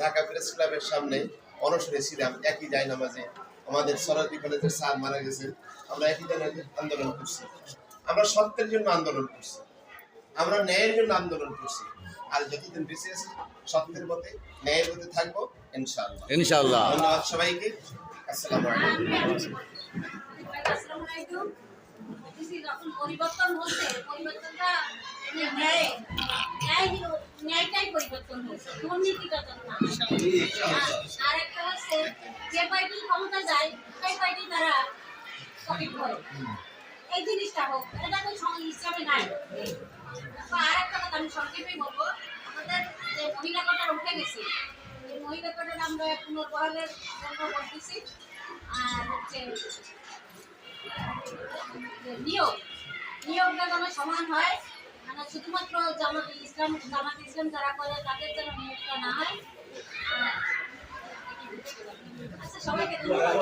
Dhaka press ক্লাবের সামনে অনশনে ছিলাম। একই জায়নামাজে আমাদের সরাটি কলেজের স্যার মারা গেছেন। আমরা একই জায়গায় আন্দোলন করছি। আমরা সত্যের জন্য আন্দোলন করছি, আমরা ন্যায়ের জন্য আন্দোলন করছি। আর যতদিন বেঁচে আছি সত্যের পথে, ন্যায়ের পথে থাকবো ইনশাআল্লাহ। ইনশাআল্লাহ। ধন্যবাদ সবাইকে। আসসালামু আলাইকুম। যখন পরিবর্তন হচ্ছে, পরিবর্তনটা ন্যায়টাই পরিবর্তন হচ্ছে, দুর্নীতিটা না। আর একটা হচ্ছে যে পার্টি ক্ষমতা যায় সেই পার্টি তারা সঠিক করে, এই জিনিসটা হোক, এটা তো ইসলামে নাই। আর একটা কথা আমি সংক্ষেপে বলবো, আমাদের যে মহিলা কোটার উঠে গেছে, এই মহিলা কোটার আমরা পুনর্বহালের জন্য বলতেছি। আর হচ্ছে নিয়োগটা যেন সমান হয়, মানে শুধুমাত্র জামাত ইসলাম যারা করে তাদের যেন নিয়োগটা না হয়। আচ্ছা, সবাইকে ধন্যবাদ।